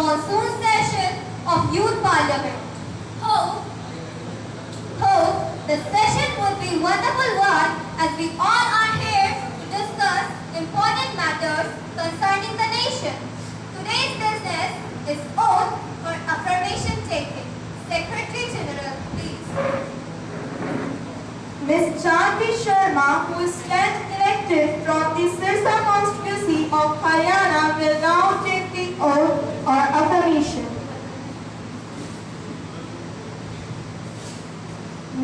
monsoon session of Youth Parliament. Hope the session would be a wonderful one as we all are here to discuss important matters concerning the nation. Today's business is oath for affirmation taking. Secretary General, please. Ms. Chanti Sharma, who is stand elected from the Sirsa constituency of Haryana, will now take the oath or affirmation.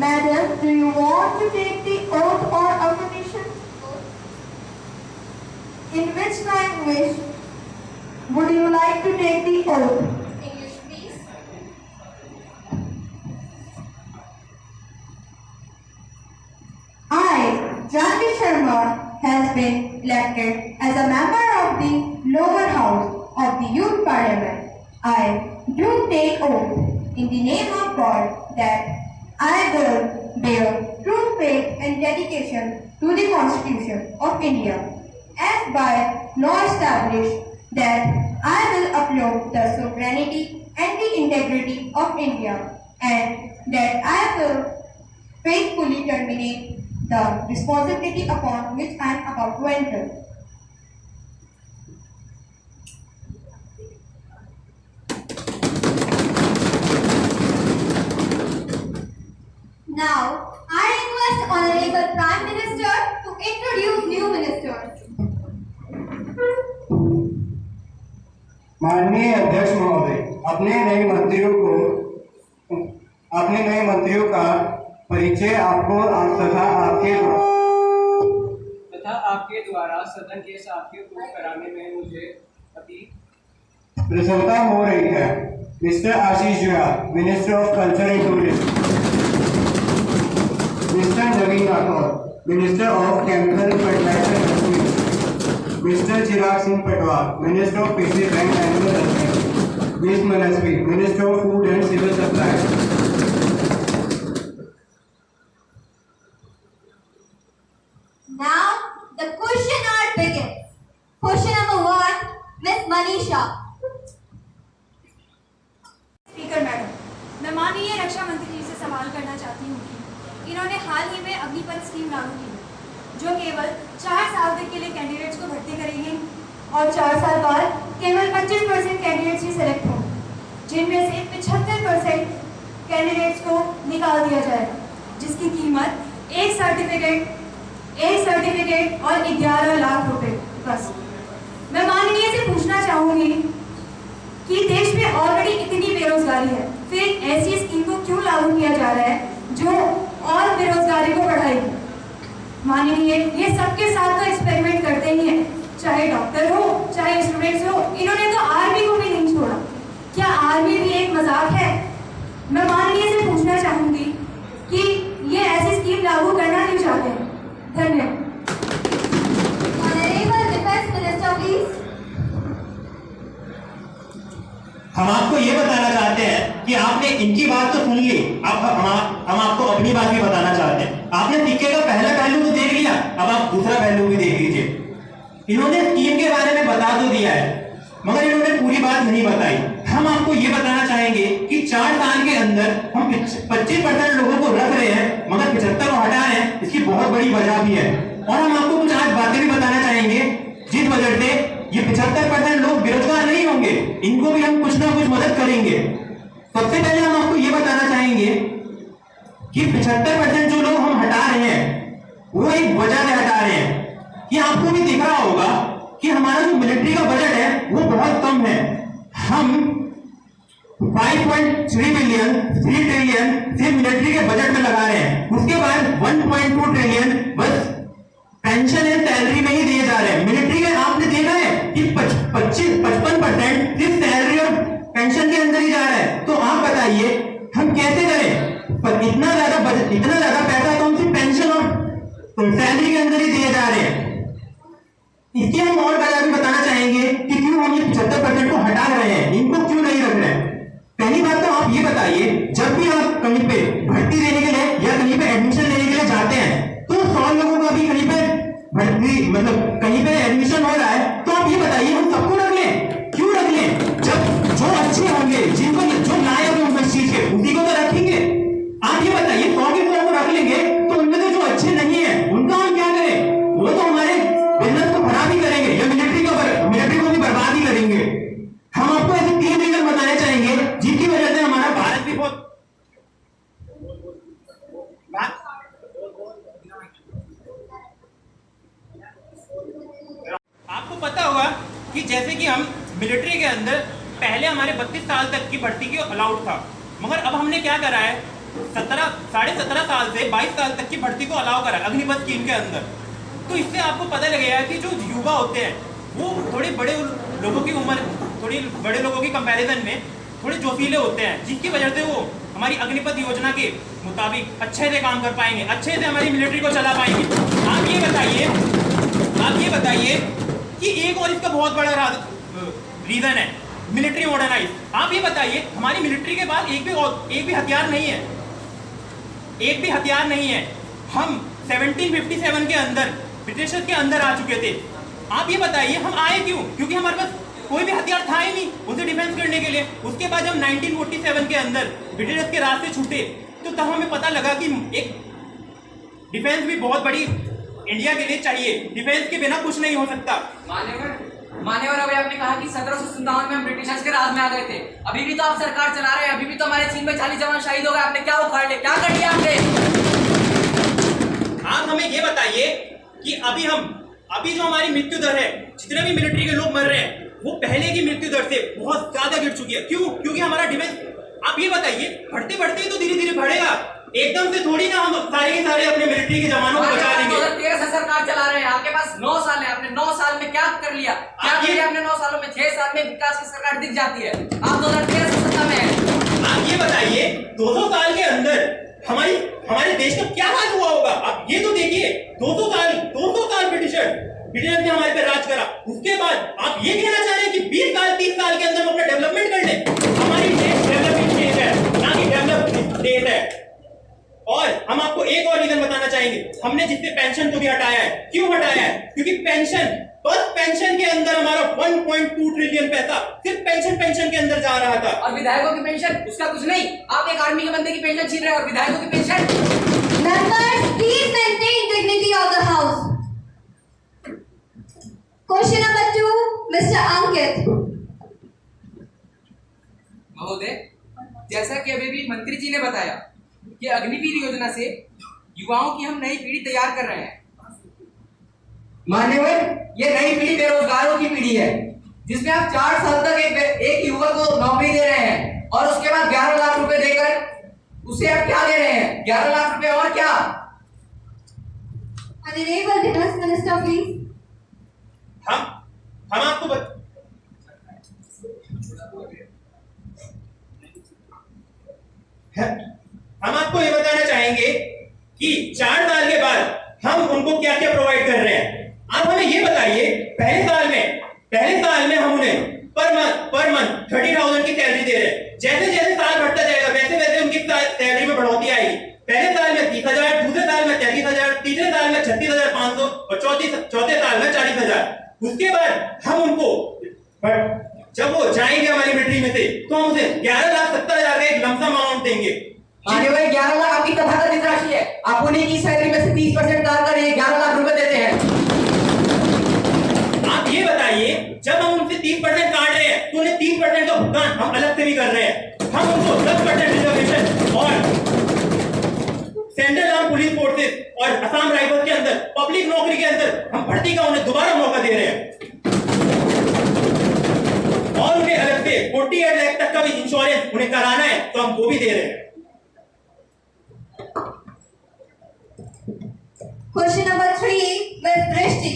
Madam, do you want to take the oath or affirmation? In which language would you like to take the oath? English, please. I, Janvi Sharma, has been elected as a member of the lower house of the Youth Parliament. I do take oath in the name of God that I will bear true faith and dedication to the Constitution of India, as by law established that I will uphold the sovereignty and the integrity of India, and that I will faithfully terminate the responsibility upon which I am about to enter. Now, I request Honorable Prime Minister to introduce new ministers. माननीय अध्यक्ष महोदय, अपने नए मंत्रियों का परिचय आपको तथा आपके द्वारा सदन के साथियों को कराने में मुझे अति प्रसन्नता हो रही है। Mister Ashish Juya, minister of culture and tourism. Mister Naveen Rathore, minister of chemical fertiliser industry. Mister Chirag Singh Patwar, minister of fisheries and animal husbandry. Miss Manasvi, minister of food and civil supply. Now, the question hour begins. Question number 1, Miss Manisha. Speaker madam, मैं माननीय रक्षा मंत्री जी से सवाल करना चाहती हूँ कि इन्होंने हाल ही में अग्निपथ स्कीम लागू की जो केवल 4 साल तक के लिए कैंडिडेट्स को भर्ती करेगी और 4 साल बाद केवल 25% कैंडिडेट्स ही सेलेक्ट होंगे, जिनमें से 75% कैंडिडेट्स को निकाल दिया जाएगा, जिसकी कीमत एक सर्टिफिकेट और 11 लाख रुपए बस। मैं माननीय से पूछना चाहूंगी कि देश में ऑलरेडी इतनी बेरोजगारी है, फिर ऐसी स्कीम को क्यों लागू किया जा रहा है जो और बेरोजगारी को बढ़ाएगी। माननीय, ये सबके साथ तो एक्सपेरिमेंट करते ही हैं, चाहे डॉक्टर हो चाहे स्टूडेंट्स हो। इन्होंने तो आर्मी को भी नहीं छोड़ा। क्या आर्मी भी एक मजाक है? मैं माननीय से पूछना चाहूंगी कि ये ऐसी स्कीम लागू करना क्यों चाहते हैं। धन्यवाद। Honorable Defense Minister, please. हम आपको ये बताना चाहते हैं कि आपने इनकी बात तो सुन ली, अब हम आपको अपनी बात भी बताना चाहते हैं। आपने सिक्के का पहला पहलू तो देख लिया, अब आप दूसरा पहलू भी देख लीजिए। इन्होंने स्कीम के बारे में बता तो दिया है, मगर इन्होंने पूरी बात नहीं बताई। हम आपको ये बताना चाहेंगे कि 4 साल के अंदर हम 25% लोगों को रख रहे हैं मगर 75 को हटा रहे हैं। इसकी बहुत बड़ी वजह भी है और हम आपको कुछ आज बातें भी बताना चाहेंगे जिस वजह से ये 75% लोग बेरोजगार नहीं होंगे, इनको भी हम कुछ ना कुछ मदद करेंगे। सबसे पहले हम आपको ये बताना चाहेंगे कि 75% जो लोग हम हटा रहे हैं वो एक वजह से हटा रहे हैं कि आपको भी दिख रहा होगा कि हमारा जो मिलिट्री का बजट है वो बहुत कम है। हम 5.3 ट्रिलियन सिर्फ मिलिट्री के बजट में लगा रहे हैं, उसके बाद 1.2 ट्रिलियन बस पेंशन एंड सैलरी में ही दिए जा रहे हैं। मिलिट्री में आपने देखा है कि 55% सिर्फ सैलरी और पेंशन के अंदर ही जा रहा है। तो आप बताइए हम कैसे करें? पर इतना ज्यादा पैसा तो हम सिर्फ पेंशन और सैलरी के अंदर ही दिए जा रहे हैं। इसकी हम और वजह भी बताना चाहेंगे कि क्यों हम ये 75% को हटा रहे हैं, इनको क्यों नहीं रख रहे हैं। पहली बात तो आप ये बताइए, जब भी आप कहीं पे भर्ती देने के लिए या कहीं पे एडमिशन लेने के लिए जाते हैं तो 100 लोगों का भी कहीं पे भर्ती कहीं पे एडमिशन हो रहा है, तो आप ये बताइए हम सबको रख लें, क्यों रख लें? जब जो होंगे, जिनको जो लायक है उस चीज के, उसी को तो रखेंगे। आप ये बताइए 100 के 100 को रख लेंगे तो उनमें तो जो अच्छे नहीं है उनका हम क्या करें? वो तो हमारे बिजनेस को खराब ही करेंगे या मिलिट्री को भी बर्बाद ही करेंगे। हम आपको ऐसे 3 रीजन बताने चाहेंगे जिनकी वजह से हमारा भारत भी बहुत आपको पता होगा कि जैसे कि हम मिलिट्री के अंदर पहले हमारे 32 साल तक की भर्ती की अलाउड था, मगर अब हमने क्या करा है 17.5 साल से 22 साल तक की भर्ती को अलाउ करा अग्निपथ स्कीम के अंदर। तो इससे आपको पता लगेगा कि जो युवा होते हैं वो थोड़े बड़े लोगों की उम्र, थोड़ी बड़े लोगों की कंपैरिजन में थोड़े जोशीले होते हैं, जिसकी वजह से वो हमारी अग्निपथ योजना के मुताबिक अच्छे से काम कर पाएंगे, अच्छे से हमारी मिलिट्री को चला पाएंगे। आप ये बताइए कि एक और इसका बहुत बड़ा रीजन है मिलिट्री मॉडर्नाइज। आप ये बताइए हमारी मिलिट्री के पास एक भी हथियार नहीं है, एक भी हथियार नहीं है। हम 1757 के अंदर ब्रिटिशर्स के अंदर आ चुके थे। आप ये बताइए हम आए क्यों? क्योंकि हमारे पास कोई भी हथियार था ही नहीं उनसे डिफेंस करने के लिए। उसके बाद जब 1947 के अंदर ब्रिटिशर्स के रास्ते छूटे तो तब हमें पता लगा कि एक डिफेंस भी बहुत बड़ी इंडिया के लिए चाहिए, डिफेंस के बिना कुछ नहीं हो सकता। मान्यवर अभी आपने कहा कि 1757 में हम ब्रिटिशर्स के राज में आ गए थे। अभी भी तो आप सरकार चला रहे हैं, अभी भी तो हमारे चीन में 40 जवान शहीद हो गए। आपने क्या उखाड़ लिया, क्या कर लिया आपने? आप हमें ये बताइए कि अभी जो हमारी मृत्यु दर है, जितने भी मिलिट्री के लोग मर रहे हैं वो पहले की मृत्यु दर से बहुत ज्यादा गिर चुकी है। क्यों? क्योंकि हमारा डिफेंस, आप ये बताइए बढ़ते बढ़ते तो धीरे धीरे बढ़ेगा, एकदम से थोड़ी ना हम सारे के सारे अपने मिलिट्री के जवानों को बचा लेंगे। 2013 से सरकार चला रहे हैं, आपके पास 9 साल है, आपने 9 साल में क्या कर लिया? क्या किया आपने 9 सालों में? 6 साल में विकास की सरकार दिख जाती है। आप 2013 से सत्ता में हैं। आप ये बताइए 200 साल के अंदर हमारे देश का क्या हाल हुआ होगा? आप ये तो देखिए 200 साल ब्रिटिशर्स ने हमारे पे राज करा। उसके बाद आप ये कहना चाह रहे हैं कि 20 साल 30 साल के अंदर हम अपना डेवलपमेंट कर लें? हमारी देश डेवलपमेंट देश है ना कि डेवलप देश है। और हम आपको एक और रीजन बताना चाहेंगे, हमने जिससे पेंशन को भी हटाया है। क्यों हटाया है? क्योंकि पेंशन के अंदर हमारा 1.2 ट्रिलियन पैसा सिर्फ पेंशन के अंदर जा रहा था। और विधायकों की पेंशन, उसका कुछ नहीं। आप एक आर्मी के बंदे की पेंशन छीन रहे हैं और विधायकों की pension. Members, please maintain dignity of the house. Question number 2, Mr. Ankit. महोदय, जैसा कि अभी भी मंत्री जी ने बताया कि अग्निवीर योजना से युवाओं की हम नई पीढ़ी तैयार कर रहे हैं। मान्यवर, ये नई पीढ़ी बेरोजगारों की पीढ़ी है, जिसमें आप 4 साल तक एक युवक को नौकरी दे रहे हैं और उसके बाद 11 लाख रुपए देकर उसे आप क्या दे रहे हैं? 11 लाख रुपए और क्या? Honorable Defense Minister, please. हम आपको हम आपको ये बताना चाहेंगे कि 4 साल के बाद हम उनको क्या क्या प्रोवाइड कर रहे हैं। आप हमें ये बताइए पहले साल में हम उन्हें पर मंथ 30,000 की सैलरी दे रहे हैं। जैसे जैसे साल बढ़ता जाएगा वैसे वैसे उनकी सैलरी में बढ़ोतरी आएगी। पहले साल में 30,000, दूसरे साल में 33,000, तीसरे साल में 36,500 और चौथे साल में 40,000। उसके बाद हम उनको जब वो जाएंगे हमारी मिलिट्री में से तो हम उसे 11,70,000 का एक लमसम अमाउंट देंगे। मान्यवर, 11 लाख आपकी तथाकथित राशि है। आप उन्हीं की सैलरी में से 30% काट कर ये 11 लाख रुपए देते हैं। आप ये बताइए जब हम उनसे 30% काट रहे हैं तो उन्हें 30% का भुगतान हम अलग से भी कर रहे हैं। हम उनको 10% रिजर्वेशन और सेंट्रल आर्म पुलिस फोर्सेस और असम राइफल्स के अंदर पब्लिक नौकरी के अंदर हम भर्ती का उन्हें दोबारा मौका दे रहे हैं और उन्हें अलग से 48 लाख तक का भी इंश्योरेंस उन्हें कराना है तो हम वो भी दे रहे हैं। Question number 3, Ms. Drishti.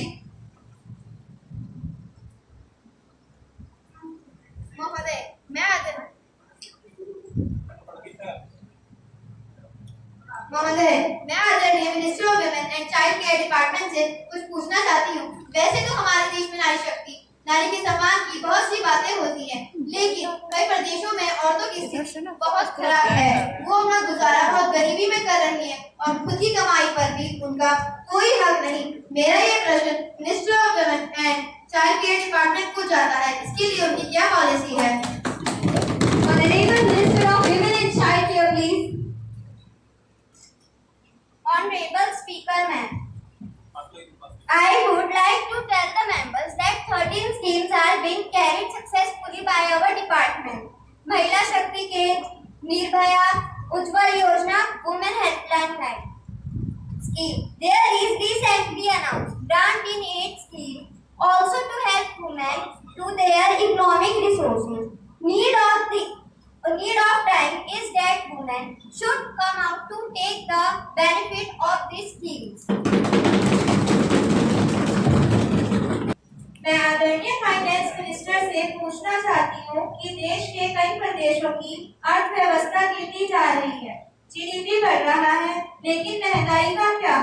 महोदय, मैं आदरणीय minister of women and child care department से कुछ पूछना चाहती हूँ। वैसे तो हमारे देश में नारी शक्ति, नारी के सम्मान की बहुत सी बातें होती हैं, लेकिन कई प्रदेशों में औरतों की स्थिति बहुत खराब है। वो अपना गुजारा बहुत गरीबी में कर रही हैं और खुद की कमाई पर भी उनका कोई हक नहीं। मेरा ये प्रश्न minister of women and child care department को जाता है, इसके लिए उनकी क्या पॉलिसी है? Honorable Minister of Women and Child Care, please. Honorable Speaker, ma'am. I would like to tell the members that 13 schemes are being carried successfully by our department. Mahila Shakti Kendra, Nirbhaya, Ujjwal Yojana, Women Helpline Line scheme. There is recently announced grant in 8 schemes also to help women to their economic resources. Need of time is that women should come out to take the benefit of these schemes. मैं आदरणीय finance minister से पूछना चाहती हूँ कि देश के कई प्रदेशों की अर्थव्यवस्था गिरती जा रही है। जीडीपी बढ़ रहा है, लेकिन महंगाई का क्या?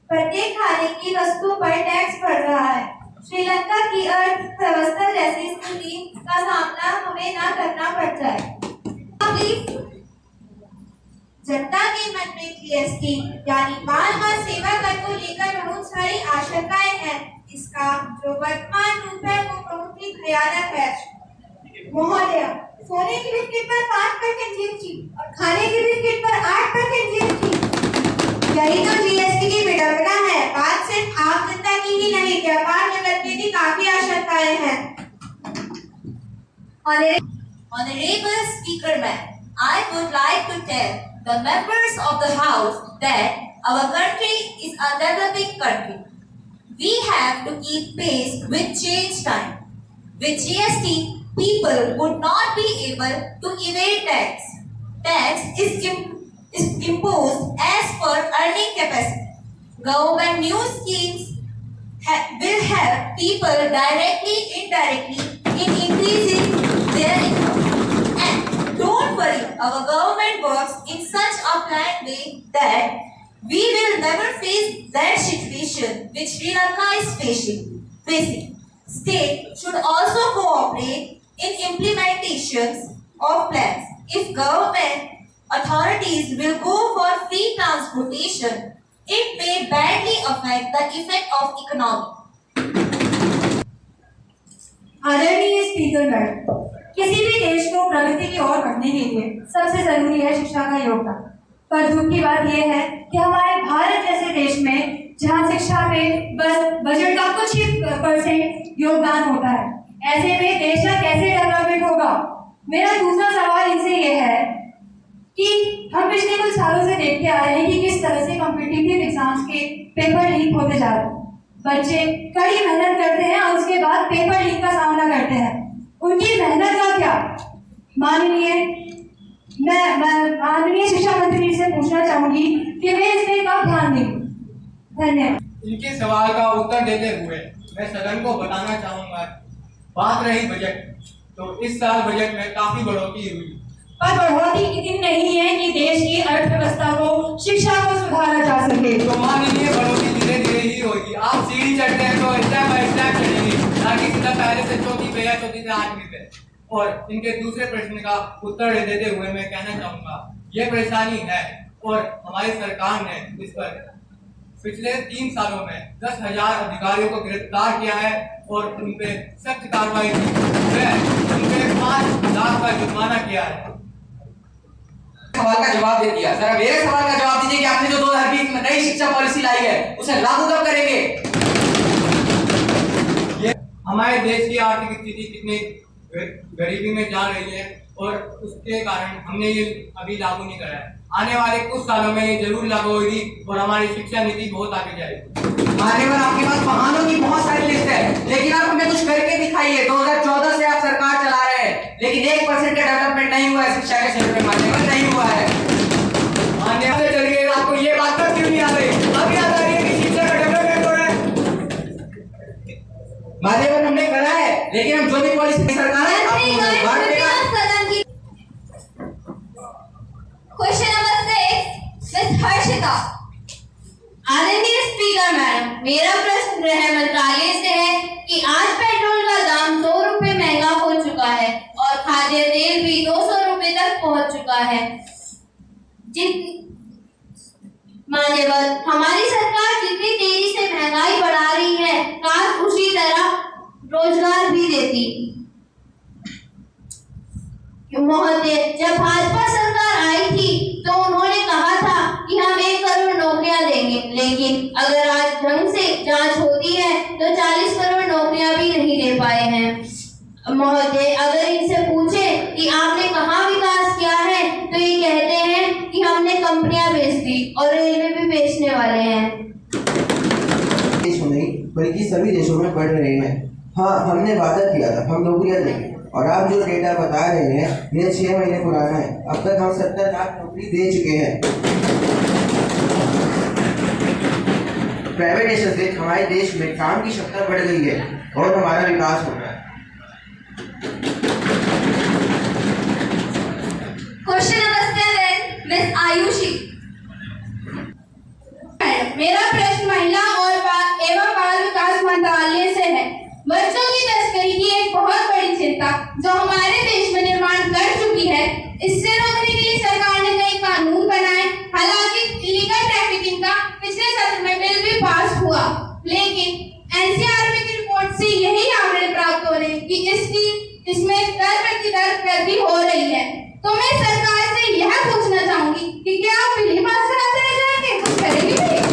प्रत्येक खाने की वस्तु पर टैक्स बढ़ रहा है। श्रीलंका की अर्थव्यवस्था जैसी स्थिति का सामना हमें ना करना पड़ जाए। जनता के मन में जीएसटी यानी माल व सेवा कर को लेकर बहुत सारी आशंकाएं हैं। इसका जो वर्तमान रूप है वो बहुत ही भयानक है। महोदय, सोने की बिस्किट पर 5% जीएसटी और खाने की बिस्किट पर 8% जीएसटी, यही तो जीएसटी की विडंबना है। बात सिर्फ आम जनता की ही नहीं, व्यापार जगत की भी काफी आशंकाएं हैं। Honorable Speaker, ma'am, I would like to tell the members of the House that our country is a developing country. We have to keep pace with change time. With GST, people would not be able to evade tax. Tax is imposed as per earning capacity. Government new schemes will help people directly, indirectly in increasing their income. And don't worry, our government works in such a planned way that we will never face that situation which Sri Lanka is facing. State should also cooperate in implementations of plans. If government authorities will go for free transportation, it may badly affect the effect of economy. आदरणीय speaker madam, किसी भी देश को प्रगति की ओर बढ़ने के लिए सबसे जरूरी है शिक्षा का योगदान। पर दुख की बात यह है कि हमारे भारत जैसे देश में जहां शिक्षा में बस बजट का कुछ ही % योगदान होता है, ऐसे में देश का कैसे डेवलपमेंट होगा? मेरा दूसरा सवाल इनसे यह है कि हम पिछले कुछ सालों से देखते आ रहे हैं कि किस तरह से कॉम्पिटिटिव एग्जाम्स के पेपर लीक होते जा रहे हैं। बच्चे कड़ी मेहनत करते हैं और उसके बाद पेपर लीक का सामना करते हैं। उनकी मेहनत का क्या? माननीय शिक्षा मंत्री से पूछना चाहूंगी कि वे इस पे कब ध्यान देंगे। धन्यवाद। इनके सवाल का उत्तर देते हुए मैं सदन को बताना चाहूंगा, बात रही बजट, तो इस साल बजट में काफी बढ़ोतरी हुई, पर बढ़ोतरी इतनी नहीं है कि देश की अर्थव्यवस्था को, शिक्षा को सुधारा जा सके। तो माननीय बढ़ोतरी धीरे धीरे ही होगी। आप सीढ़ी चढ़ते हैं तो स्टेप बाय स्टेप चढ़ेंगे, ताकि सीधा पहले से चौथी पे या चौथी से 8वीं पे। और इनके दूसरे प्रश्न का उत्तर देते हुए मैं कहना चाहूंगा, ये परेशानी है और हमारी सरकार ने इस पर पिछले 3 सालों में 10,000 अधिकारियों को गिरफ्तार किया है और उन पे सख्त कार्रवाई की है। उनके 5 लाख का जुर्माना किया है। सवाल का जवाब दे दिया। जरा मेरे सवाल का जवाब दीजिए कि आपने जो 2020 में नई शिक्षा पॉलिसी लाई है उसे लागू कब करेंगे? ये हमारे देश की आर्थिक स्थिति कितनी गरीबी में जा रही है और उसके कारण हमने ये अभी लागू नहीं करा है। आने वाले कुछ सालों में ये जरूर लागू होगी और हमारी शिक्षा नीति बहुत आगे जाएगी। मान्यवर, आपके पास बहानों की बहुत सारी लिस्ट है, लेकिन आप हमें कुछ करके दिखाइए। 2014 से आप सरकार चला रहे हैं, लेकिन 1% का डेवलपमेंट नहीं हुआ है शिक्षा के क्षेत्र में। मान्यवर, नहीं हुआ है। मान्यवर, चलिए आपको ये बात तक क्यों नहीं आ रही? अभी याद आ रही है कि शिक्षा का डेवलपमेंट हो रहा है। मान्यवर, हमने करा है, लेकिन हम जो भी पॉलिसी सरकार है Question number 6, Ms. Harshita. आदरणीय स्पीकर मैडम, मेरा प्रश्न गृह मंत्रालय से है कि आज पेट्रोल का दाम 100 रुपए महंगा हो चुका है और खाद्य तेल भी 200 रुपए तक पहुंच चुका है। मान्यवर, हमारी सरकार जितनी तेजी से महंगाई बढ़ा रही है, काश उसी तरह रोजगार भी देती। महोदय, जब भाजपा सरकार आई थी तो उन्होंने कहा था कि हम 1 करोड़ नौकरियां देंगे, लेकिन अगर आज ढंग से जांच होती है तो 40 करोड़ नौकरियां भी नहीं दे पाए हैं। महोदय, अगर इनसे पूछे कि आपने कहाँ विकास किया है तो ये कहते हैं कि हमने कंपनियां बेच दी और रेलवे भी बेचने वाले हैं। देश में नहीं बल्कि सभी देशों में बढ़ रहे हैं। हाँ, हमने वादा किया था हम नौकरियां देंगे, और आप जो डेटा बता रहे हैं यह 6 महीने पुराना है। अब तक हम 70 लाख नौकरी दे चुके हैं। प्राइवेटाइजेशन से हमारे देश में काम की क्षमता बढ़ गई है और हमारा विकास हो रहा है। Question number 7, Miss Ayushi. मेरा प्रश्न महिला और एवं बाल विकास मंत्रालय से है। बच्चों की तस्करी की एक बहुत बड़ी चिंता जो हमारे देश में निर्माण कर चुकी है, इससे रोकने के लिए सरकार ने कई कानून बनाए। हालांकि इलीगल ट्रैफिकिंग का पिछले सत्र में बिल भी पास हुआ, लेकिन एनसीआरबी की रिपोर्ट से यही आंकड़े प्राप्त हो रहे हैं कि इसमें दर प्रतिदर वृद्धि हो रही है। तो मैं सरकार से यह पूछना चाहूंगी कि क्या आप बिल ही पास कराते रह जाएंगे, कुछ करेंगे नहीं?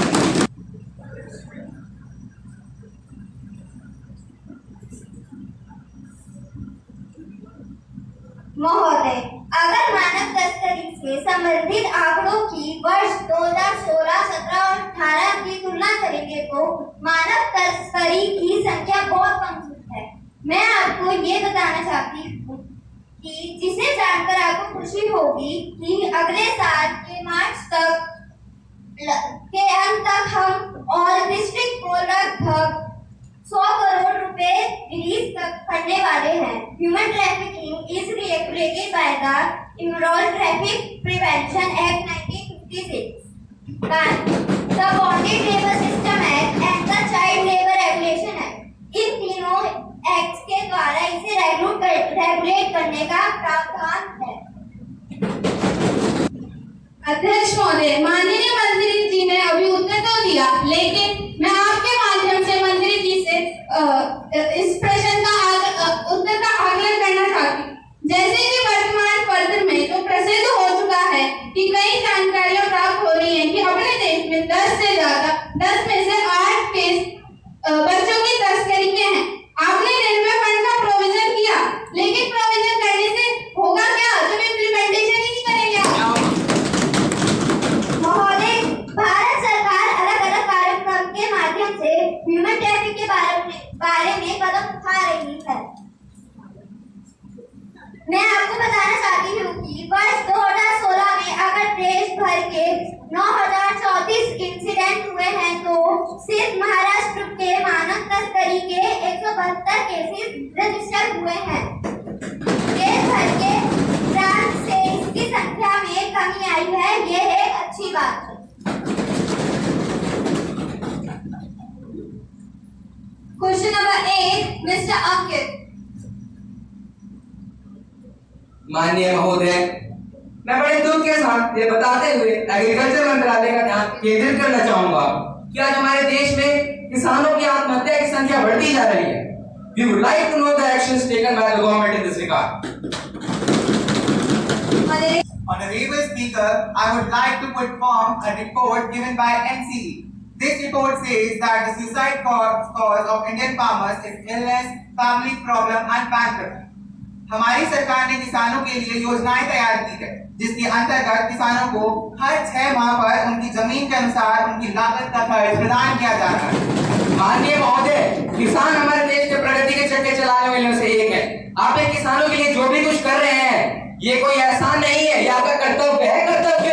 महोदय, अगर मानव तस्करी से संबंधित आंकड़ों की वर्ष 2016, 17 और 18 की तुलना करेंगे तो मानव तस्करी की संख्या बहुत कम है। मैं आपको ये बताना चाहती हूँ कि जिसे जानकर आपको खुशी होगी कि अगले साल के मार्च तक के अंत तक हम और डिस्ट्रिक्ट को लगभग 100 करोड़ रुपए रिलीज करने वाले हैं। Human trafficking is regulated by the immoral traffic prevention act 1956, the bonded labour system act and the child labour regulation act. इन तीनों एक्ट्स के द्वारा इसे रेगुलेट करने का प्रावधान है। अध्यक्ष महोदय, माननीय मंत्री जी ने अभी उत्तर तो दिया, लेकिन मैं आपके माध्यम से मंत्री जी से इस प्रश्न का उत्तर का आकलन करना चाहती हूँ। जैसे कि वर्तमान पत्र में तो प्रसिद्ध हो चुका है कि कई जानकारियां प्राप्त हो रही हैं कि अपने देश में 10 में से 8 केस बच्चों की तस्करी के हैं। आपने रेलवे फंड का प्रोविजन किया, लेकिन प्रोविजन करने से होगा क्या जब इम्प्लीमेंटेशन ही नहीं करेंगे आप? महोदय, भारत सरकार अलग-अलग कार्यक्रम के माध्यम से ह्यूमन ट्रैफिक के बारे में कदम उठा रही है। मैं आपको बताना चाहती हूँ कि वर्ष 2016 में अगर देश भर के 9034 इंसिडेंट हुए हैं तो सिर्फ महाराष्ट्र के मानव तस्करी के 172 केसेस रजिस्टर हुए हैं। देश भर के प्रांत से इसकी संख्या में कमी आई है, ये एक अच्छी बात है। Question number 8, Mr. Ankit. माननीय महोदय, मैं बड़े दुख के साथ ये बताते हुए एग्रीकल्चर मंत्रालय का ध्यान केंद्रित करना चाहूंगा कि आज हमारे देश में किसानों की आत्महत्या की संख्या बढ़ती जा रही है। We would like to know the actions taken by the government in this regard. Honorable Speaker, I would like to put forward a report given by NCE. This report says that the suicide cause of Indian farmers is illness, family problem and bankruptcy. हमारी सरकार ने किसानों के लिए योजनाएं तैयार की है, जिसके अंतर्गत किसानों को हर 6 माह पर उनकी जमीन के अनुसार उनकी लागत का खर्च प्रदान किया जा रहा है। माननीय महोदय, किसान हमारे देश के प्रगति के चक्के चलाने वालों में से एक है। आप इन किसानों के लिए जो भी कुछ कर रहे हैं, ये कोई एहसान नहीं है, ये आपका कर्तव्य है, कर्तव्य।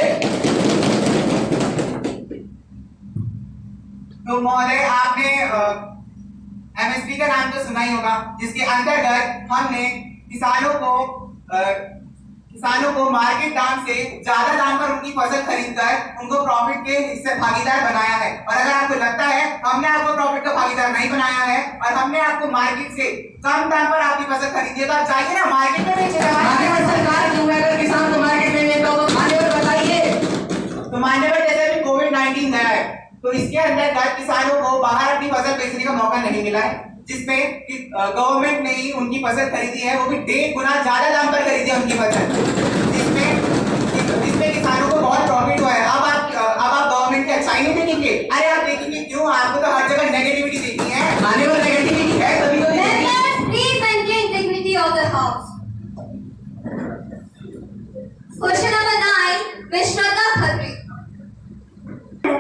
तो महोदय, आपने एमएसपी का नाम तो सुना ही होगा, जिसके अंतर्गत हमने किसानों को मार्केट दाम से ज्यादा दाम पर उनकी फसल खरीदकर उनको प्रॉफिट के हिस्से भागीदार बनाया है। और अगर आपको लगता है हमने आपको प्रॉफिट का भागीदार नहीं बनाया है और हमने आपको मार्केट से कम दाम पर आपकी फसल खरीदी है, तो आप जाइए ना मार्केट में बेचिए। सरकार क्यों अगर किसान को मार्केट में बेचता हो तो मान्यवर बताइए। तो मान्यवर जैसे भी कोविड-19 गया है, तो इसके अंतर्गत किसानों को बाहर अपनी फसल बेचने का मौका नहीं मिला है। जिसमें कि गवर्नमेंट ने ही उनकी फसल खरीदी है, वो भी 1.5 गुना ज्यादा दाम पर खरीदी है उनकी फसल, जिसमें किसानों को बहुत प्रॉफिट हुआ है। अब आप गवर्नमेंट की अच्छाई नहीं देखेंगे, अरे आप देखेंगे क्यों? आपको तो हर जगह नेगेटिविटी देखनी है, आने वाली नेगेटिविटी है तभी तो। Members, please maintain dignity of the house. Question number 9, Ms. Shraddha Khatri.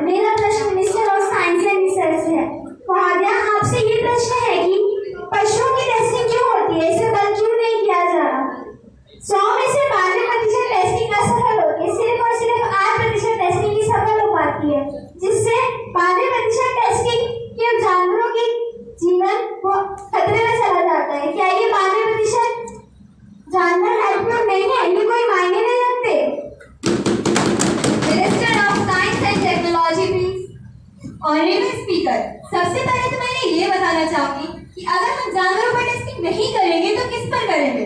मेरा प्रश्न minister of science and research है। महोदया, आपसे ये प्रश्न है कि पशुओं की टेस्टिंग क्यों होती है, इसे बंद क्यों नहीं किया जा रहा? 100 में से 92% टेस्टिंग असफल होती है, सिर्फ और सिर्फ 8% टेस्टिंग ही सफल हो पाती है, जिससे 92% टेस्टिंग के जानवरों की जीवन वो खतरे में चला जाता है। क्या ये 92% जानवर हेल्पफुल नहीं है? ये कोई मायने नहीं रखते। Minister of Science and Technology, please. Honourable speaker, सबसे पहले तो मैं ये बताना चाहूंगी कि अगर हम जानवरों पर टेस्टिंग नहीं करेंगे तो किस पर करेंगे?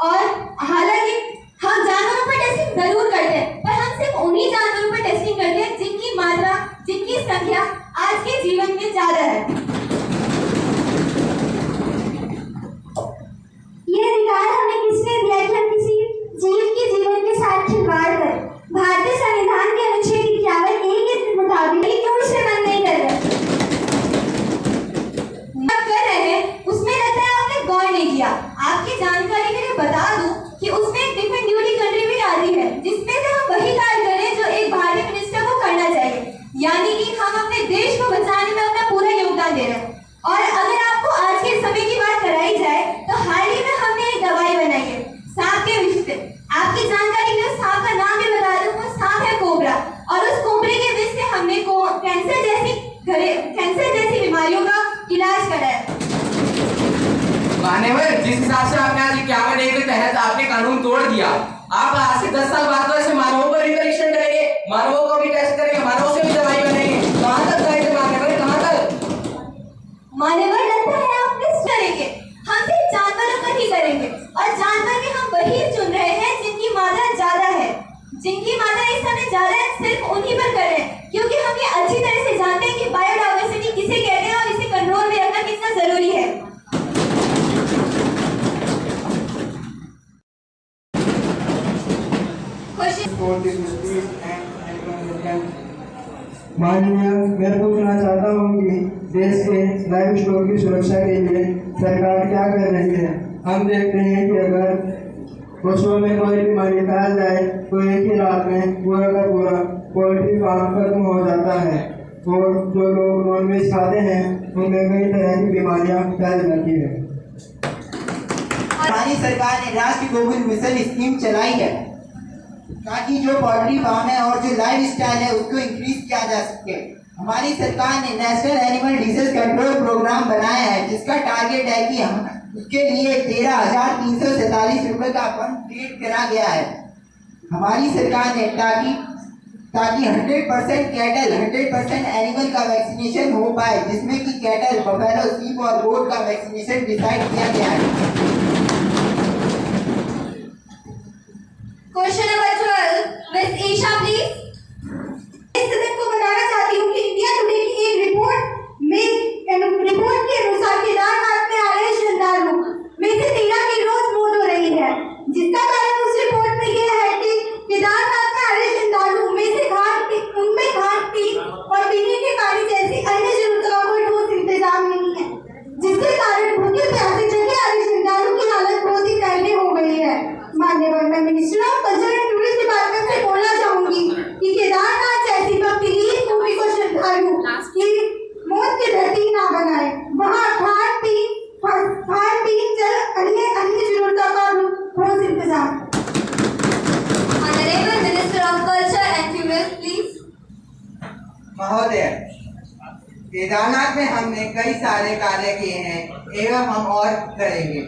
और हालांकि हम जानवरों पर टेस्टिंग जरूर करते हैं, पर हम सिर्फ उन्हीं जानवरों पर टेस्टिंग करते हैं जिनकी मात्रा, जिनकी संख्या आज के जीवन में ज्यादा है। ये अधिकार हमें किसने दिया कि हम किसी जीव के जीवन के साथ खिलवाड़ करें? भारतीय संविधान के अनुच्छेद 51(a) के मुताबिक क्यों इसे बंद नहीं कर रहे? आप कर रहे हैं, उसमें लगता है आपने गौर नहीं किया। आपकी जानकारी के लिए बता दूं कि उसमें डिफेंस ड्यूटी कंट्री भी आती है, जिसमें से हम वही कार्य करें जो एक भारतीय मिनिस्टर को करना चाहिए, यानी कि हम अपने देश को बचाने में अपना पूरा योगदान दे रहे हैं। और अगर आपको आज के समय की बात कराई जाए तो हाल ही में हमने एक दवाई बनाई है सांप के विष से। आपकी जानकारी के लिए सांप का नाम भी बता दूं, वो सांप है कोबरा, और उस कोबरे के विष से हमने कैंसर जैसी बीमारियों का इलाज करा है। मान्यवर, जिस हिसाब से आपने आज 51(a) के तहत आपने कानून तोड़ दिया, आप आज से 10 साल बाद तो ऐसे मानवों पर भी परीक्षण करेंगे, मानवों को भी टेस्ट करेंगे, मानवों से भी दवाई बनाएंगे। कहाँ तक जाएंगे मान्यवर, कहाँ तक? मान्यवर, लगता है आप मिस करेंगे, हम सिर्फ जानवरों पर ही करेंगे, और जानवर भी हम वही चुन रहे हैं जिनकी मात्रा ज्यादा है, जिनकी मात्रा इस समय ज्यादा है, सिर्फ उन्हीं पर करें, क्योंकि हम ये अच्छी तरह से जानते हैं कि बायोडाइवर्सिटी किसे कहते हैं और इसे कंट्रोल में रखना कितना जरूरी है। माननीय, मैं पूछना चाहता हूँ कि देश के लाइव स्टॉक की सुरक्षा के लिए सरकार क्या कर रही है? हम देखते हैं कि अगर पशुओं में कोई बीमारी फैल जाए तो एक ही रात में पूरा का पूरा पोल्ट्री फार्म खत्म हो जाता है, और जो लोग नॉनवेज खाते हैं उनमें कई तरह की बीमारियां फैल जाती है। हमारी सरकार ने राष्ट्रीय गोकुल मिशन स्कीम चलाई है ताकि जो पोल्ट्री फार्म है और जो लाइव स्टाइल है उसको इंक्रीज किया जा सके। हमारी सरकार ने national animal disease control programme बनाया है, जिसका टारगेट है कि हम उसके लिए 13,347 रुपए का फंड क्रिएट करा गया है हमारी सरकार ने, ताकि 100% कैटल, 100% एनिमल का वैक्सीनेशन हो पाए, जिसमें कि कैटल, बफेलो, शीप और गोट का वैक्सीनेशन डिसाइड किया गया है। Question number 12, Miss Isha, please. इस सदन को बताना चाहती हूँ कि इंडिया टुडे की एक रिपोर्ट के अनुसार केदारनाथ में आ रहे श्रद्धालु में से 13 की रोज मौत हो रही है, जिसका कारण उस रिपोर्ट में यह है कि केदारनाथ में आ रहे श्रद्धालु में से उनमें खान और पीने के पानी जैसी अन्य जरूरतों का कोई ठोस इंतजाम नहीं है, जिसके कारण भूखे प्यासे जगह आ रहे श्रद्धालु की हालत बहुत ही दयनीय हो गई है। मान्यवर, मैं minister of culture and tourism department से बोलना चाहूंगी कि केदारनाथ जैसी भक्तिहीन भूमि को श्रद्धालु की मौत की धरती ना बनाए, वहाँ खान पीन जल अन्य जरूरतों का ठोस इंतजाम। Honorable Minister of Culture and Tourism, please. महोदय, केदारनाथ में हमने कई सारे कार्य किए हैं एवं हम और करेंगे।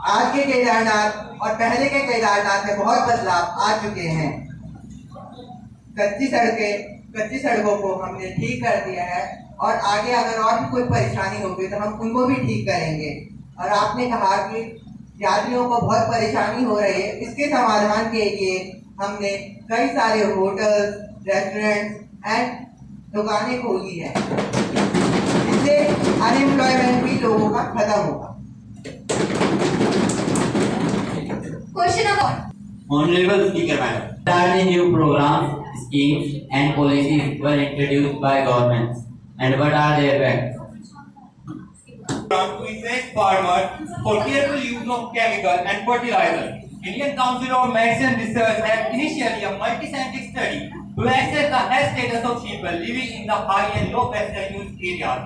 आज के केदारनाथ और पहले के केदारनाथ में बहुत बदलाव आ चुके हैं। कच्ची सड़कों को हमने ठीक कर दिया है, और आगे अगर और भी कोई परेशानी होगी तो हम उनको भी ठीक करेंगे। और आपने कहा कि यात्रियों को बहुत परेशानी हो रही है, इसके समाधान के लिए हमने कई सारे होटल, रेस्टोरेंट एंड दुकानें खोली है। इससे अनएम्प्लॉयमेंट भी लोगों का खत्म होगा। Question number 1. Honorable Speaker, Madam. Entirely new programs, schemes, and policies were introduced by governments, and what are their effects? To effect farmers for careful use of chemical and fertilizer. Indian Council of Medicine Research have initially a multi-scientific study to assess the health status of people living in the high and low pesticide use areas.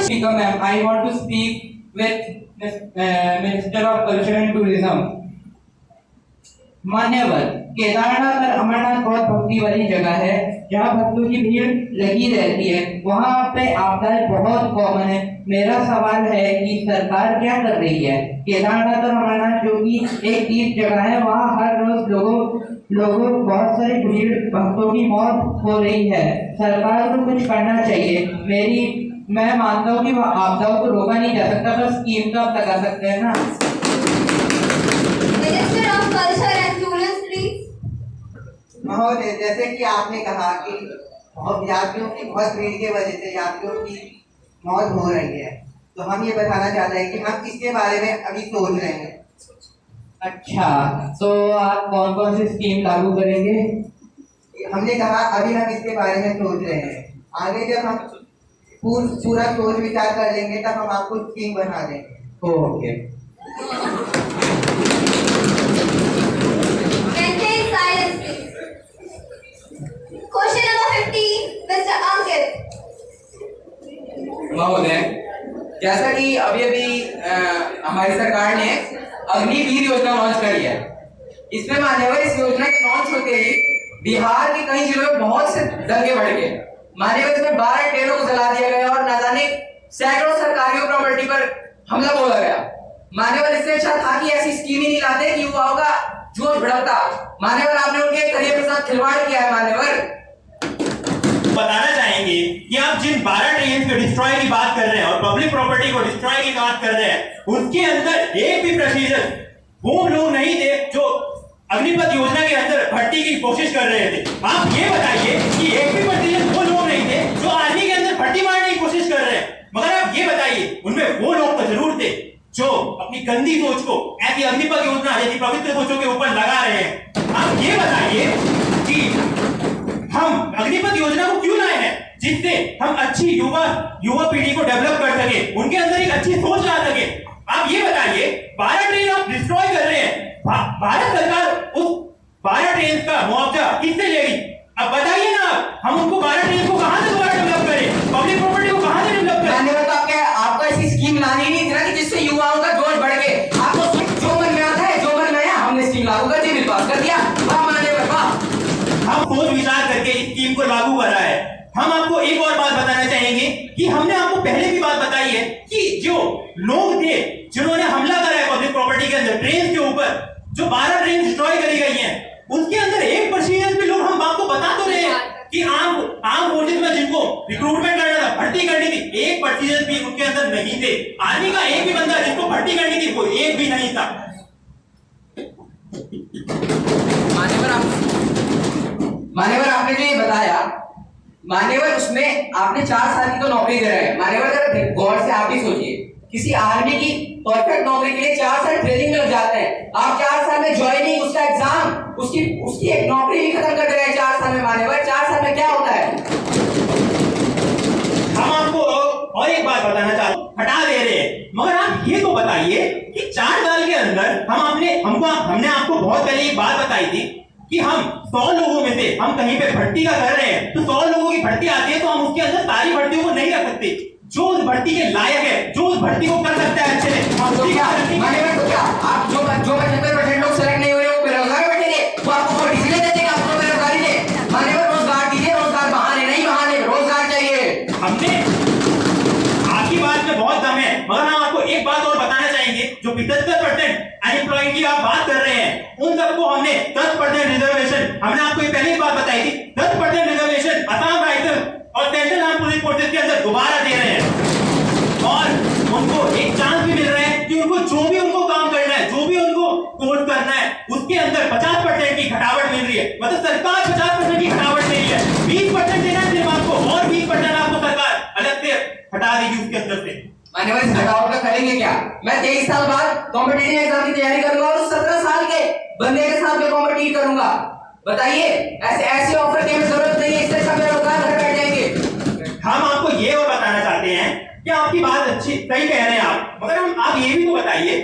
Speaker ma'am, I want to speak with Minister of Culture and Tourism. मान्यवर, केदारनाथ और अमरनाथ बहुत भक्ति वाली जगह है जहाँ भक्तों की भीड़ लगी रहती है। वहाँ पे आपदाएं बहुत कॉमन है। मेरा सवाल है कि सरकार क्या कर रही है? केदारनाथ और अमरनाथ जो कि एक तीर्थ जगह है, वहाँ हर रोज लोगों बहुत सारी भीड़ भक्तों की मौत हो रही है। सरकार को कुछ करना चाहिए। मैं मानता हूँ कि वह आपदाओं को रोका नहीं जा सकता, बस स्कीम तो आप लगा सकते हैं ना। Minister of Culture and Tourism, please. महोदय, जैसे कि आपने कहा कि यात्रियों की बहुत भीड़ की वजह से यात्रियों की मौत हो रही है, तो हम ये बताना चाहते हैं कि हम इसके बारे में अभी सोच रहे हैं। अच्छा, तो आप कौन कौन सी स्कीम लागू करेंगे? हमने कहा अभी हम इसके बारे में सोच रहे हैं। आगे जब हम पूरा सोच विचार कर लेंगे तब हम आपको स्कीम बना देंगे। Okay. Maintain silence, please. Question number 15, Mr. Ankit. महोदय, जैसा कि अभी हमारी सरकार ने अग्निवीर योजना लॉन्च करी है, इसमें मान्यवर इस योजना के लॉन्च होते ही बिहार के कई जिलों में बहुत से दंगे भड़ गए। मान्यवर इसमें 12 ट्रेनों को जला दिया गया और न जाने सैकड़ों सरकारी प्रॉपर्टी पर हमला बोला गया। मान्यवर इससे अच्छा था कि ऐसी स्कीम ही नहीं लाते कि युवाओं का जोश भड़कता। मान्यवर, आपने उनके करियर के साथ खिलवाड़ किया है। मान्यवर, बताना चाहेंगे कि आप जिन 12 ट्रेन को डिस्ट्रॉय की बात कर रहे हैं और पब्लिक प्रॉपर्टी को डिस्ट्रॉय की बात कर रहे हैं, उसके अंदर एक भी प्रतिशत वो लोग नहीं थे जो अग्निपथ योजना के अंदर भर्ती की कोशिश कर रहे थे। आप ये बताइए कि एक भी प्रतिशत वो लोग नहीं थे जो आर्मी के अंदर भर्ती मारने की कोशिश कर रहे हैं। मगर आप ये बताइए, उनमें वो लोग तो जरूर थे जो अपनी गंदी सोच को ऐसी अग्निपथ योजना जैसी पवित्र सोचों के ऊपर लगा रहे हैं। आप ये बताइए कि हम अग्निपथ योजना को क्यों लाए हैं, जिससे हम अच्छी युवा पीढ़ी को डेवलप कर सके, उनके अंदर एक अच्छी सोच ला सके। आप ये बताइए, 12 ट्रेन आप डिस्ट्रॉय कर रहे हैं, भारत सरकार उस 12 ट्रेन का मुआवजा किससे लेगी? अब बताइए ना, हम उनको 12 ट्रेन को कहां से दोबारा डेवलप करें, पब्लिक प्रॉपर्टी को कहां से डेवलप करें? मान्यवर, आपको ऐसी स्कीम लानी ही नहीं थी ना कि जिससे युवाओं का जोश बढ़ गए। आपको जो मन में आता है, जो मन में आया, हमने स्कीम लागू कर दी, बिल पास कर दिया। वाह मान्यवर, वाह। हम सोच विचार करके इस स्कीम को लागू करा है। हम आपको एक और बात बताना चाहेंगे कि हमने आपको पहले भी बात बताई है कि जो लोग थे जिन्होंने हमला करा है पब्लिक प्रॉपर्टी के अंदर ट्रेन के ऊपर, जो 12 ट्रेन डिस्ट्रॉय करी गई हैं, उसके अंदर 1% भी लोग हम आपको बता तो रहे हैं कि आम फोर्सेस में जिनको रिक्रूटमेंट करना था, भर्ती करनी थी, 1% भी उनके अंदर नहीं थे। आर्मी का एक भी बंदा जिसको भर्ती करनी थी, वो एक भी नहीं था। मान्यवर, आपने जो ये बताया, मान्यवर, उसमें आपने 4 साल की तो नौकरी दे रहे हैं। मान्यवर, जरा गौर से आप भी सोचिए, किसी आर्मी की परफेक्ट नौकरी के लिए 4 साल ट्रेनिंग में लग जाते हैं। आप 4 साल में ज्वाइनिंग, उसका एग्जाम, उसकी एक नौकरी भी खत्म कर दे रहे हैं 4 साल में। मान्यवर, 4 साल में क्या होता है? हम आपको और एक बात बताना चाहते हैं, हटा दे रहे हैं, मगर आप ये तो बताइए कि 4 साल के अंदर हमने आपको बहुत पहले एक बात बताई थी कि हम 100 लोगों में से हम कहीं पे भर्ती का कर रहे हैं, तो 100 लोगों की भर्ती आती है, तो हम उसके अंदर सारी भर्तियों को नहीं रख सकते। जो उस भर्ती के लायक है, जो उस भर्ती को कर सकता है अच्छे से, हम तो क्या आप जो 75% लोग सेलेक्ट नहीं हो रहे, वो बेरोजगार बैठेंगे, वो आपको वोट इसलिए देंगे, आपको बेरोजगारी दे। मान्यवर, रोजगार दीजिए, रोजगार बहाने नहीं, बहाने रोजगार चाहिए। हमने आपकी बात में बहुत दम है, मगर हम आपको एक बात और बताना चाहेंगे, जो 75% अनएम्प्लॉयड की आप बात कर रहे हैं, उन सबको हमने 10% रिजर्वेशन, हमने आपको पहले ही बात बताई थी, 10% रिजर्वेशन असम राइफल और सेंट्रल आर्म पुलिस फोर्सेस के अंदर दोबारा दे रहे हैं, और उनको एक चांस भी मिल रहा है कि उनको जो भी उनको काम करना है, जो भी उनको कोर्स करना है, उसके अंदर 50% की घटावट मिल रही है। मतलब सरकार 50% की क्या? मैं 23 साल बाद कॉम्पिटिटिव एग्जाम की तैयारी करूंगा और 17 साल के बंदे के साथ में कॉम्पिटिट करूंगा। बताइए, ऐसे ऑफर की हमें जरूरत नहीं है, इससे सब बेरोजगार घर बैठ जाएंगे। हम आपको ये और बताना चाहते हैं कि आपकी बात अच्छी सही कह रहे हैं आप, मगर हम आप ये भी तो बताइए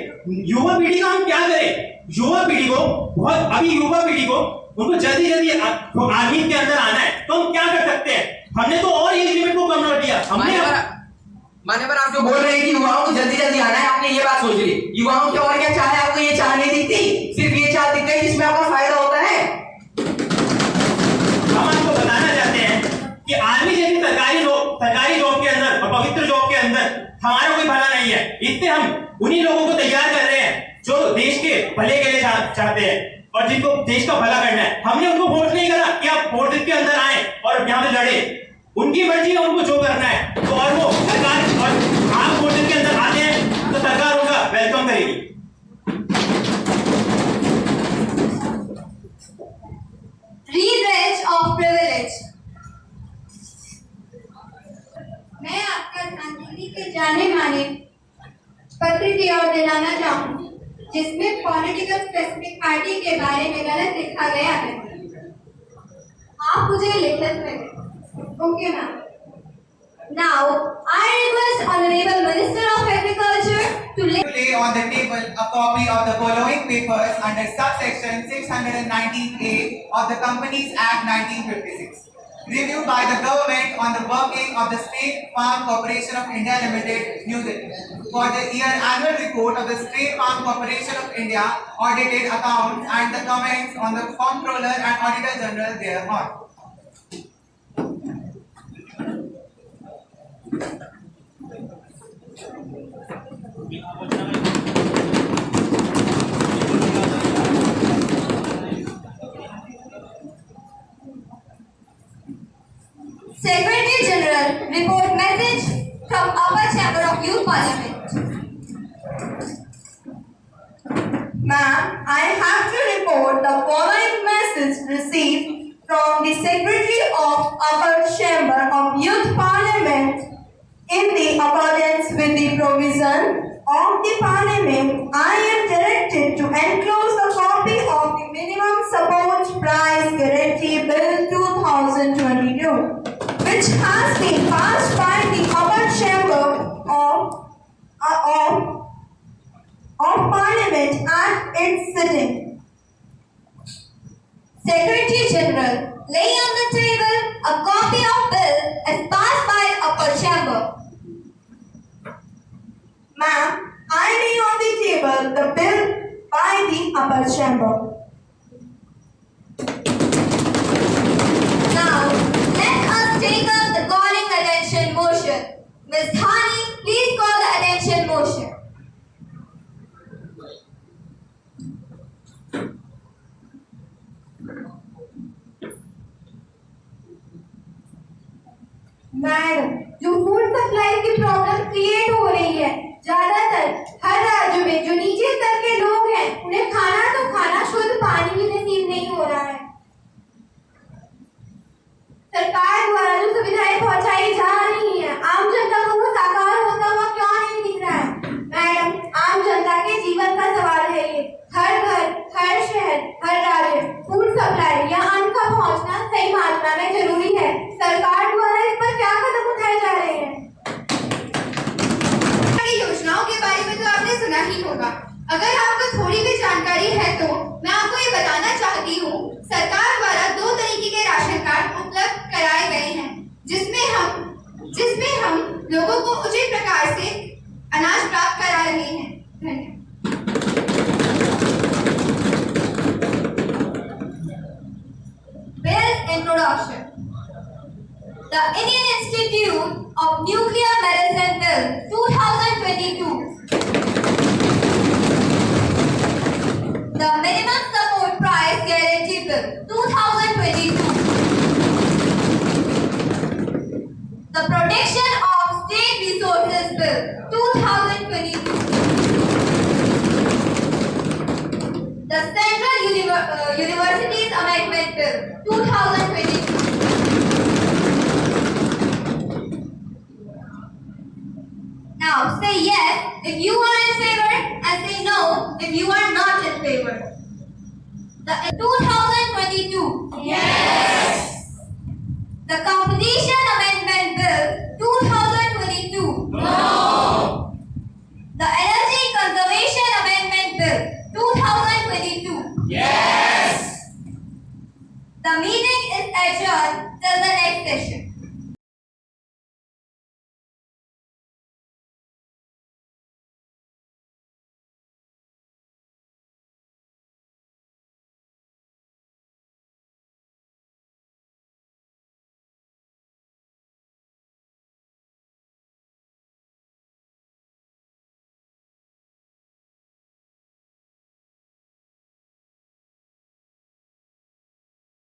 युवा पीढ़ी का हम क्या करें? युवा पीढ़ी को उनको जल्दी आर्मी के अंदर आना है, तो हम क्या कर सकते हैं? हमने तो और एज लिमिट को कम कर दिया। मान्यवर आप जो बोल रहे हैं कि युवाओं को जल्दी जल्दी आना है, आपने ये बात सोच ली। युवाओं की और क्या चाह है? आपको ये चाह नहीं दिखती, सिर्फ ये चाह दिख गई जिसमें आपका फायदा होता है। हम आपको बताना चाहते हैं कि आर्मी जैसी सरकारी जॉब के अंदर और पवित्र जॉब के अंदर हमारा कोई भला नहीं है। इससे हम उन्हीं लोगों को तैयार कर रहे हैं जो देश के भले के लिए चाहते हैं और जिनको देश का भला करना है। हमने उनको वोट नहीं करा कि आप फोर्सेस के अंदर आए और यहाँ पे लड़े। उनकी मर्जी है उनको जो करना है, तो और वो सरकार और आप फोर्सेस के अंदर आते हैं तो सरकार उनका वेलकम करेगी। Redress of privilege. मैं आपका ध्यान दिल्ली के जाने माने पत्र की ओर दिलाना चाहूँ जिसमें पॉलिटिकल स्पेसिफिक पार्टी के बारे में गलत लिखा गया है। आप मुझे लिखित में okay ma'am. Now I request Honorable Minister of Agriculture to lay on the table a copy of the following papers under subsection 619A of the Companies Act 1956, reviewed by the government on the working of the State Farm Corporation of India Limited, New Delhi, for the year annual report of the State Farm Corporation of India, audited accounts and the comments on the Comptroller and Auditor General thereon. Secretary General report message from Upper Chamber of Youth Parliament. Ma'am, I have to report the following message received from the Secretary of Upper Chamber of Youth Parliament. In the accordance with the provision of the Parliament, I am directed to enclose a copy of the Minimum Support Price Guarantee Bill 2022, which has been passed by the Upper Chamber of Parliament at its sitting. Secretary General, laying on the table a copy of bill as passed by Upper Chamber. Ma'am, I lay on the table the bill by the Upper Chamber. Now, let us take up the calling attention motion. Ms. Dhani, please call the attention motion. Madam, जो food supply की problem create हो रही है, ज्यादातर हर राज्य में जो नीचे स्तर के लोग हैं, उन्हें खाना शुद्ध पानी भी नसीब नहीं हो रहा है। सरकार द्वारा जो सुविधाएं पहुंचाई जा रही हैं, आम जनता को वो साकार होता हुआ क्यों नहीं दिख रहा है? मैडम, आम जनता के जीवन का सवाल है ये। हर घर, हर शहर, हर राज्य फूड सप्लाई या अन्न का पहुंचना सही मात्रा में जरूरी है। सरकार द्वारा इस पर क्या कदम उठाए जा रहे हैं? योजनाओं के बारे में तो आपने सुना ही होगा। अगर आपको थोड़ी भी जानकारी है तो मैं आपको ये बताना चाहती हूँ, सरकार द्वारा 2 तरीके के राशन कार्ड उपलब्ध कराए गए हैं, जिसमें हम लोगों को उचित प्रकार से अनाज प्राप्त करा रहे हैं। धन्यवाद। Bill introduction. The Indian Institute of Nuclear Medicine Bill 2022. The Minimum Support Price Guarantee Bill 2022. The Protection of State Resources Bill 2022. The Central Universities Amendment Bill 2022. Now say yes if you are The meeting is adjourned till the next session.